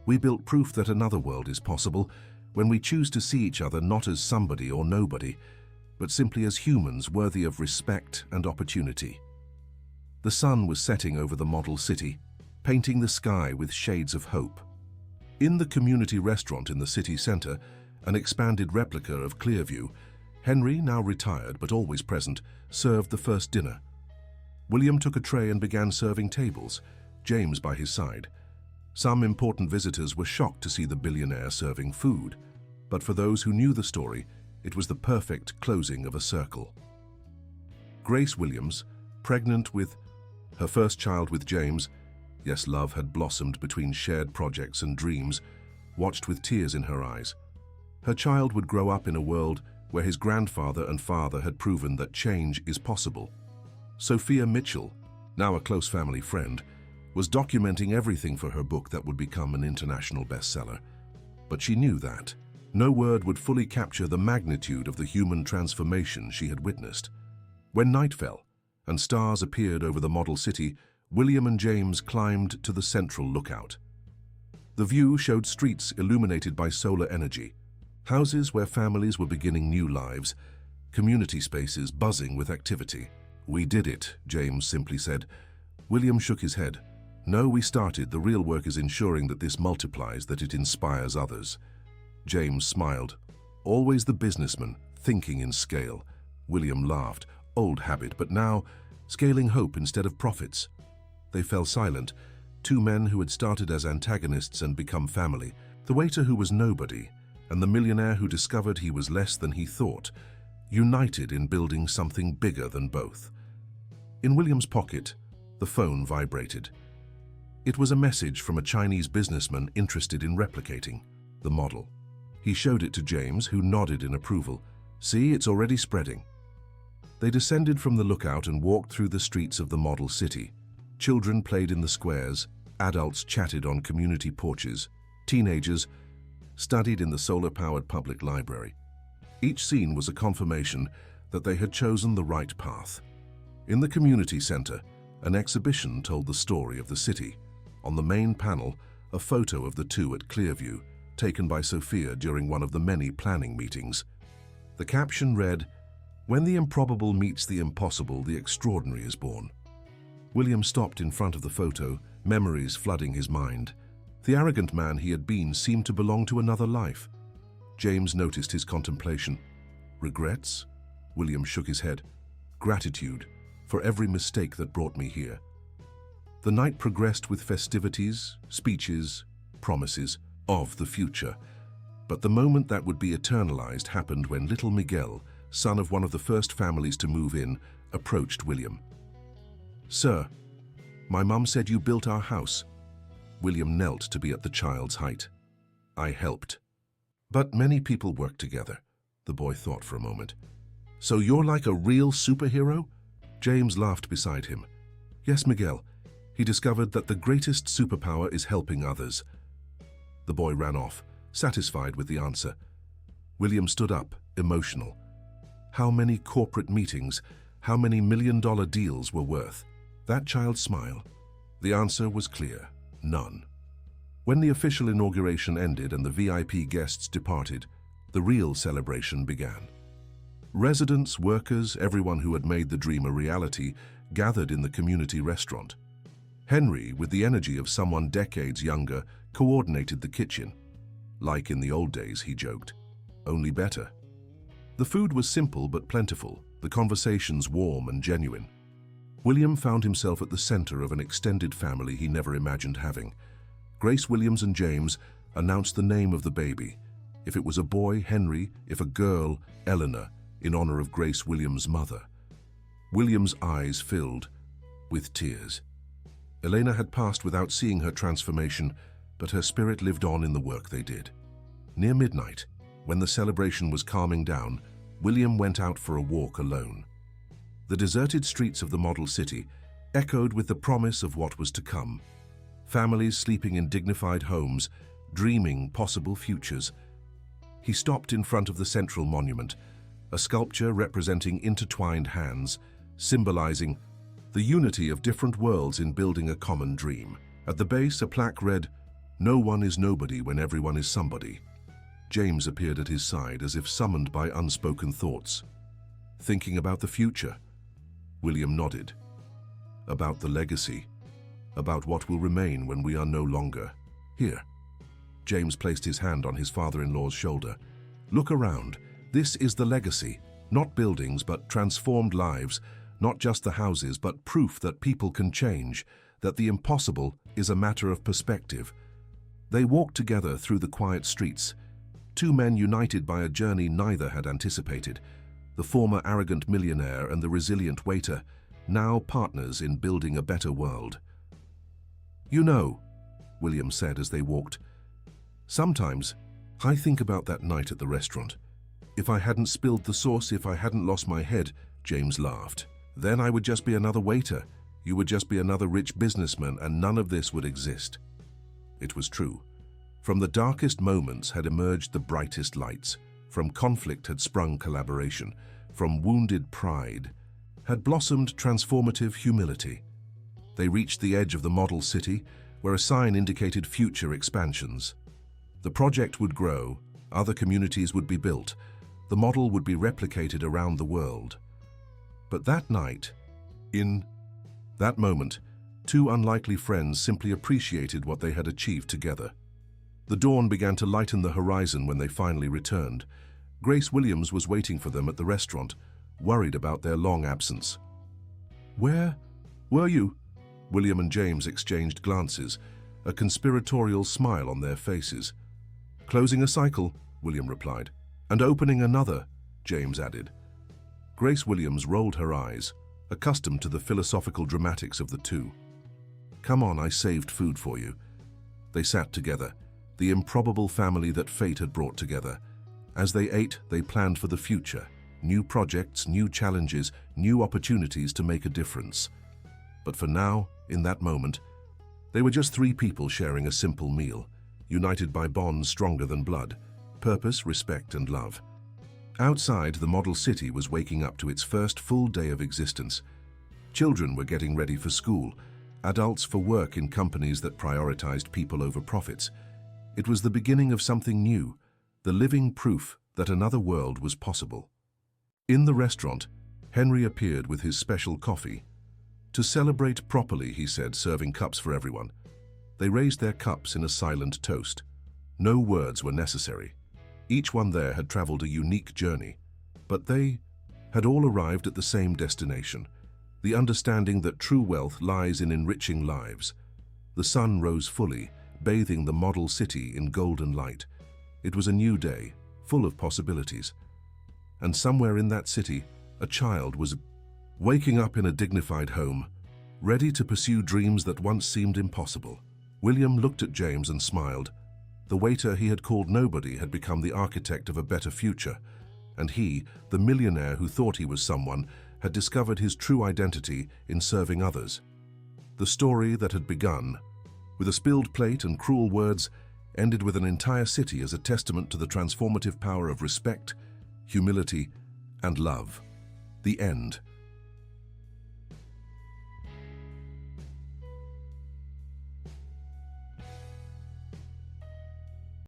We built proof that another world is possible when we choose to see each other not as somebody or nobody, but simply as humans worthy of respect and opportunity." The sun was setting over the model city, painting the sky with shades of hope. In the community restaurant in the city center, an expanded replica of Clearview, Henry, now retired but always present, served the first dinner. William took a tray and began serving tables, James by his side. Some important visitors were shocked to see the billionaire serving food, but for those who knew the story, it was the perfect closing of a circle. Grace Williams, pregnant with her first child with James, yes, love had blossomed between shared projects and dreams, watched with tears in her eyes. Her child would grow up in a world where his grandfather and father had proven that change is possible. Sophia Mitchell, now a close family friend, was documenting everything for her book that would become an international bestseller. But she knew that no word would fully capture the magnitude of the human transformation she had witnessed. When night fell and stars appeared over the model city, William and James climbed to the central lookout. The view showed streets illuminated by solar energy, houses where families were beginning new lives, community spaces buzzing with activity. "We did it," James simply said. William shook his head. "No, we started. The real work is ensuring that this multiplies, that it inspires others." James smiled. Always the businessman, thinking in scale. William laughed. Old habit, but now scaling hope instead of profits. They fell silent, two men who had started as antagonists and become family. The waiter who was nobody, and the millionaire who discovered he was less than he thought, united in building something bigger than both. In William's pocket, the phone vibrated. It was a message from a Chinese businessman interested in replicating the model. He showed it to James, who nodded in approval. "See, it's already spreading." They descended from the lookout and walked through the streets of the model city. Children played in the squares, adults chatted on community porches, teenagers studied in the solar-powered public library. Each scene was a confirmation that they had chosen the right path. In the community center, an exhibition told the story of the city. On the main panel, a photo of the two at Clearview, taken by Sophia during one of the many planning meetings. The caption read, "When the improbable meets the impossible, the extraordinary is born." William stopped in front of the photo, memories flooding his mind. The arrogant man he had been seemed to belong to another life. James noticed his contemplation. Regrets? William shook his head. Gratitude for every mistake that brought me here. The night progressed with festivities, speeches, promises of the future. But the moment that would be eternalized happened when little Miguel, son of one of the first families to move in, approached William. "Sir, my mum said you built our house." William knelt to be at the child's height. "I helped." "But many people work together," the boy thought for a moment. "So you're like a real superhero?" James laughed beside him. "Yes, Miguel. He discovered that the greatest superpower is helping others." The boy ran off, satisfied with the answer. William stood up, emotional. How many corporate meetings, how many million-dollar deals were worth that child's smile? The answer was clear: none. When the official inauguration ended and the VIP guests departed, the real celebration began. Residents, workers, everyone who had made the dream a reality gathered in the community restaurant. Henry, with the energy of someone decades younger, coordinated the kitchen. Like in the old days, he joked, only better. The food was simple but plentiful, the conversations warm and genuine. William found himself at the center of an extended family he never imagined having. Grace Williams and James announced the name of the baby. If it was a boy, Henry; if a girl, Eleanor, in honor of Grace Williams' mother. William's eyes filled with tears. Elena had passed without seeing her transformation, but her spirit lived on in the work they did. Near midnight, when the celebration was calming down, William went out for a walk alone. The deserted streets of the model city echoed with the promise of what was to come. Families sleeping in dignified homes, dreaming possible futures. He stopped in front of the central monument, a sculpture representing intertwined hands, symbolizing the unity of different worlds in building a common dream. At the base, a plaque read, "No one is nobody when everyone is somebody." James appeared at his side as if summoned by unspoken thoughts. "Thinking about the future?" William nodded. "About the legacy, about what will remain when we are no longer here." James placed his hand on his father-in-law's shoulder. "Look around. This is the legacy. Not buildings, but transformed lives. Not just the houses, but proof that people can change, that the impossible is a matter of perspective." They walked together through the quiet streets, two men united by a journey neither had anticipated. The former arrogant millionaire and the resilient waiter, now partners in building a better world. "You know," William said as they walked, "sometimes I think about that night at the restaurant. If I hadn't spilled the sauce, if I hadn't lost my head," James laughed, "then I would just be another waiter. You would just be another rich businessman, and none of this would exist." It was true. From the darkest moments had emerged the brightest lights. From conflict had sprung collaboration. From wounded pride had blossomed transformative humility. They reached the edge of the model city, where a sign indicated future expansions. The project would grow, other communities would be built, the model would be replicated around the world. But that night, in that moment, two unlikely friends simply appreciated what they had achieved together. The dawn began to lighten the horizon when they finally returned. Grace Williams was waiting for them at the restaurant, worried about their long absence. "Where were you?" William and James exchanged glances, a conspiratorial smile on their faces. "Closing a cycle," William replied. "And opening another," James added. Grace Williams rolled her eyes, accustomed to the philosophical dramatics of the two. "Come on, I saved food for you." They sat together, the improbable family that fate had brought together. As they ate, they planned for the future. New projects, new challenges, new opportunities to make a difference. But for now, in that moment, they were just three people sharing a simple meal, united by bonds stronger than blood, purpose, respect, and love. Outside, the model city was waking up to its first full day of existence. Children were getting ready for school, adults for work in companies that prioritized people over profits. It was the beginning of something new, the living proof that another world was possible. In the restaurant, Henry appeared with his special coffee. "To celebrate properly," he said, serving cups for everyone. They raised their cups in a silent toast. No words were necessary. Each one there had traveled a unique journey. But they had all arrived at the same destination, the understanding that true wealth lies in enriching lives. The sun rose fully, bathing the model city in golden light. It was a new day, full of possibilities. And somewhere in that city, a child was waking up in a dignified home, ready to pursue dreams that once seemed impossible. William looked at James and smiled. The waiter he had called nobody had become the architect of a better future, and he, the millionaire who thought he was someone, had discovered his true identity in serving others. The story that had begun with a spilled plate and cruel words ended with an entire city as a testament to the transformative power of respect, humility, and love. The end.